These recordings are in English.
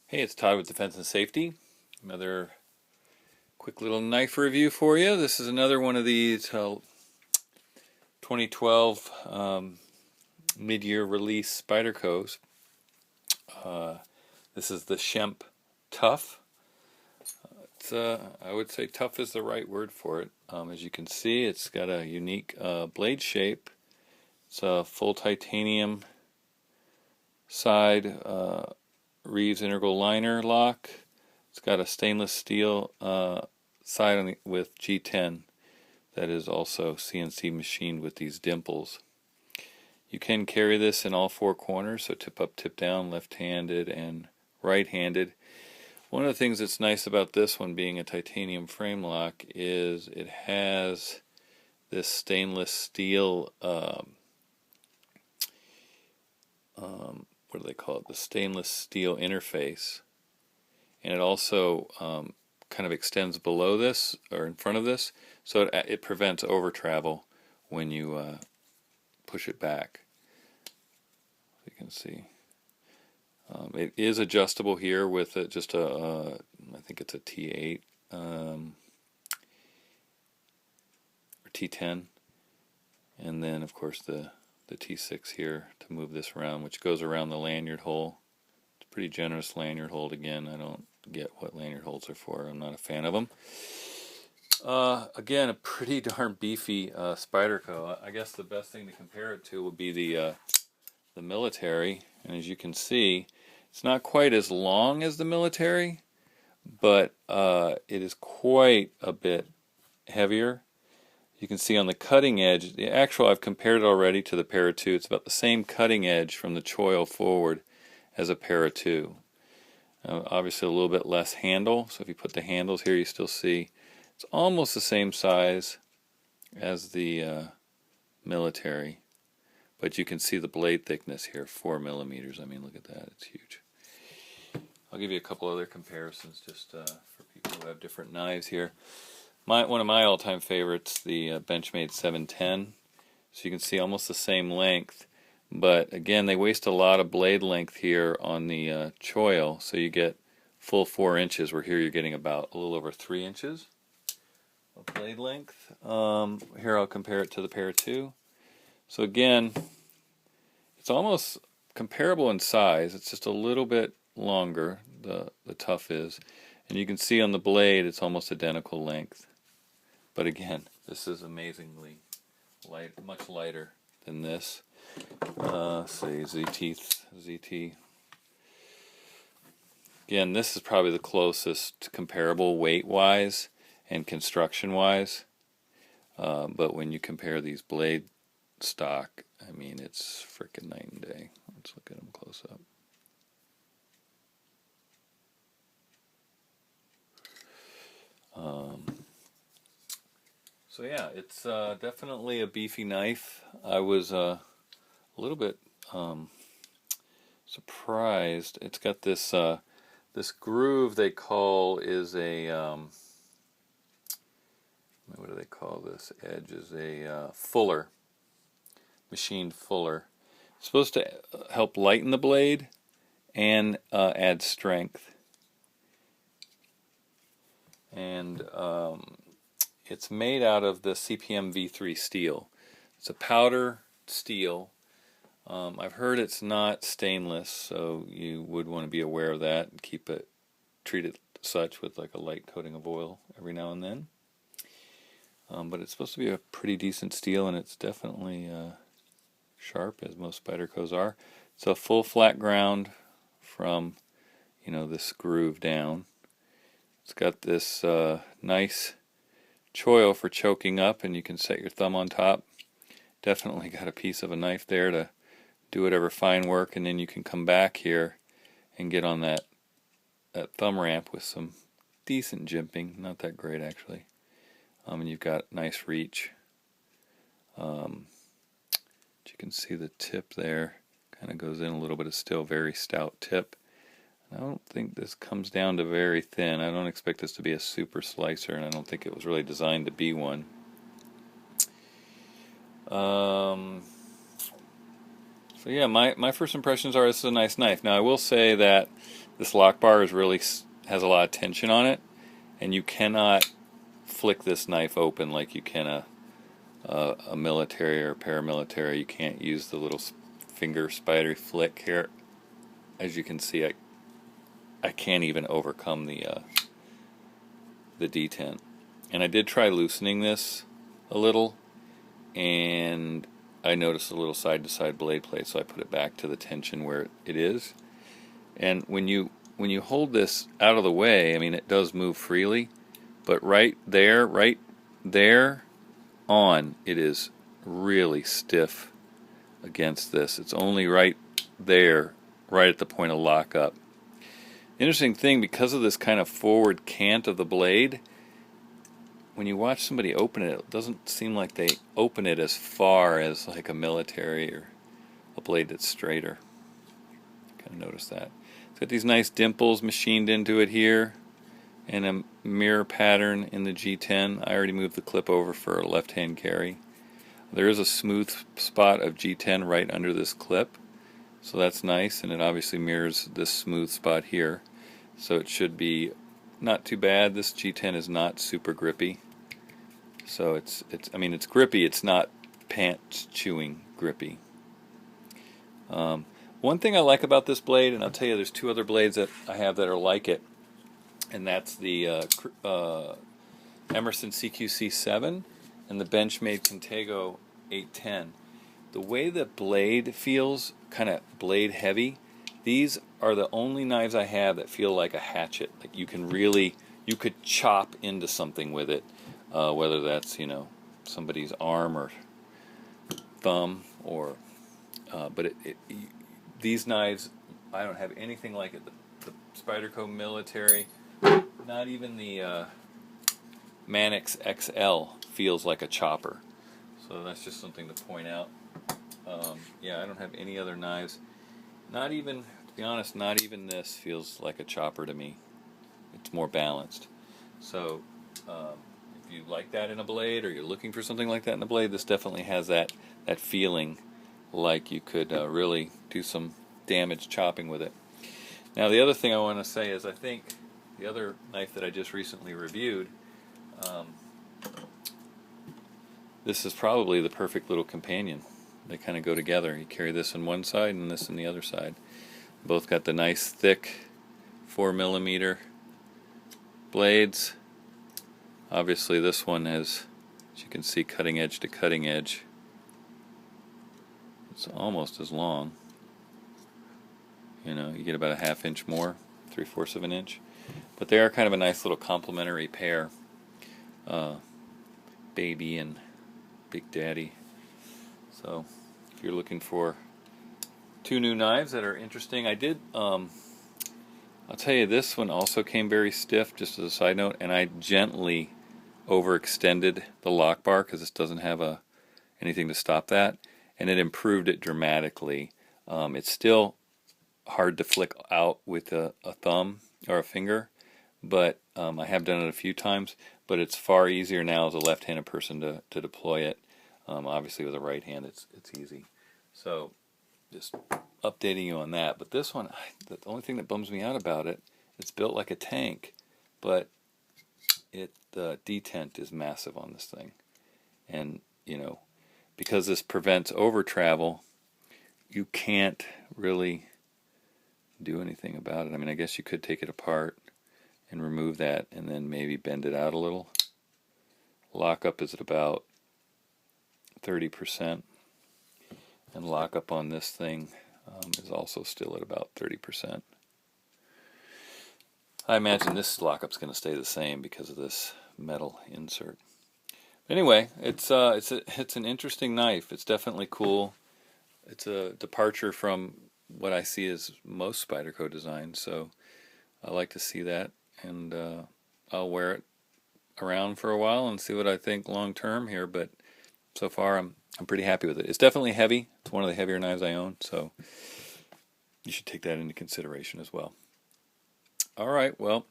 Hey, it's Todd with Defense and Safety. Another quick little knife review for you. This is another one of these 2012 mid-year release Spydercos. This is the Schempp Tuff. I would say tough is the right word for it. As you can see, it's got a unique blade shape. It's a full titanium side Reeves integral liner lock. It's got a stainless steel side with G10 that is also CNC machined with these dimples. You can carry this in all four corners, so tip up, tip down, left-handed and right-handed. One of the things that's nice about this one being a titanium frame lock is it has this stainless steel what do they call it? The stainless steel interface, and it also kind of extends below this or in front of this, so it prevents over travel when you push it back. You can see it is adjustable here with just a I think it's a T8 or T10, and then of course the T6 here to move this around, which goes around the lanyard hole. It's a pretty generous lanyard hold. Again, I don't get what lanyard holds are for. I'm not a fan of them. Again, a pretty darn beefy Spyderco. I guess the best thing to compare it to would be the military. And as you can see, it's not quite as long as the military, but it is quite a bit heavier. You can see on the cutting edge, I've compared it already to the Para 2. It's about the same cutting edge from the choil forward as a Para 2. Obviously a little bit less handle, so if you put the handles here you still see it's almost the same size as the military. But you can see the blade thickness here, 4 millimeters. I mean, look at that, it's huge. I'll give you a couple other comparisons just for people who have different knives here. One of my all-time favorites, the Benchmade 710. So you can see almost the same length, but again, they waste a lot of blade length here on the choil, so you get full 4 inches, where here you're getting about a little over 3 inches of blade length. Here I'll compare it to the Para 2. So again, it's almost comparable in size. It's just a little bit longer, the Tuff is. And you can see on the blade it's almost identical length. But again, this is amazingly light, much lighter than this. Say ZT. Again, this is probably the closest comparable weight-wise and construction-wise. But when you compare these blade stock, I mean, it's frickin' night and day. Let's look at them close up. So yeah, it's definitely a beefy knife. I was a little bit surprised. It's got this this groove they call is a what do they call this? Edge is a fuller, machined fuller. It's supposed to help lighten the blade and add strength. And it's made out of the CPM V3 steel. It's a powder steel. I've heard it's not stainless, so you would want to be aware of that and treat it such with like a light coating of oil every now and then. But it's supposed to be a pretty decent steel, and it's definitely sharp, as most Spydercos are. It's a full flat ground from this groove down. It's got this nice choil for choking up, and you can set your thumb on top. Definitely got a piece of a knife there to do whatever fine work, and then you can come back here and get on that thumb ramp with some decent jimping, not that great actually. And you've got nice reach. You can see the tip there kind of goes in a little bit. It's still very stout tip. I don't think this comes down to very thin. I don't expect this to be a super slicer, and I don't think it was really designed to be one. So yeah, my first impressions are this is a nice knife. Now I will say that this lock bar is really has a lot of tension on it, and you cannot flick this knife open like you can a military or paramilitary. You can't use the little finger spidery flick here. As you can see, I can't even overcome the detent. And I did try loosening this a little, and I noticed a little side-to-side blade play, so I put it back to the tension where it is. And when you hold this out of the way, I mean, it does move freely, but right there on, it is really stiff against this. It's only right there, right at the point of lockup. Interesting thing, because of this kind of forward cant of the blade, when you watch somebody open it, it doesn't seem like they open it as far as like a military or a blade that's straighter. Kind of notice that. It's got these nice dimples machined into it here, and a mirror pattern in the G10. I already moved the clip over for a left-hand carry. There is a smooth spot of G10 right under this clip, so that's nice, and it obviously mirrors this smooth spot here, so it should be not too bad. This G10 is not super grippy, so I mean, it's grippy, it's not pants chewing grippy. One thing I like about this blade, and I'll tell you, there's two other blades that I have that are like it, and that's the Emerson CQC7 and the Benchmade Contego 810. The way the blade feels, kind of blade heavy, these are the only knives I have that feel like a hatchet. Like you could chop into something with it, whether that's, you know, somebody's arm or thumb, or but these knives, I don't have anything like it. The Spyderco Military, not even the Manix XL feels like a chopper. So that's just something to point out. Yeah, I don't have any other knives. Not even, to be honest, not even this feels like a chopper to me. It's more balanced. So if you like that in a blade, or you're looking for something like that in a blade, this definitely has that feeling like you could really do some damage chopping with it. Now the other thing I want to say is, I think the other knife that I just recently reviewed, this is probably the perfect little companion. They kind of go together. You carry this on one side and this on the other side. Both got the nice thick 4mm blades. Obviously this one has, as you can see, cutting edge to cutting edge. It's almost as long. You know, you get about a ½ inch more, 3/4 of an inch. But they are kind of a nice little complementary pair. Baby and Big Daddy. So if you're looking for two new knives that are interesting, I did, I'll tell you, this one also came very stiff, just as a side note, and I gently overextended the lock bar because this doesn't have anything to stop that, and it improved it dramatically. It's still hard to flick out with a thumb or a finger, but I have done it a few times, but it's far easier now as a left-handed person to deploy it. Obviously with a right hand it's easy. So just updating you on that. But this one, the only thing that bums me out about it, it's built like a tank, but the detent is massive on this thing. And, you know, because this prevents over travel, you can't really do anything about it. I mean, I guess you could take it apart and remove that and then maybe bend it out a little. Lockup is at about 30%, and lockup on this thing is also still at about 30%. I imagine this lockup's going to stay the same because of this metal insert. Anyway, it's an interesting knife. It's definitely cool. It's a departure from what I see as most Spyderco designs, so I like to see that, and I'll wear it around for a while and see what I think long term here. But so far, I'm pretty happy with it. It's definitely heavy. It's one of the heavier knives I own, so you should take that into consideration as well. All right, well,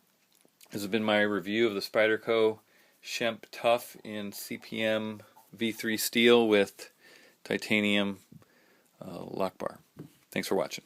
this has been my review of the Spyderco Schempp Tuff in CPM V3 steel with titanium lock bar. Thanks for watching.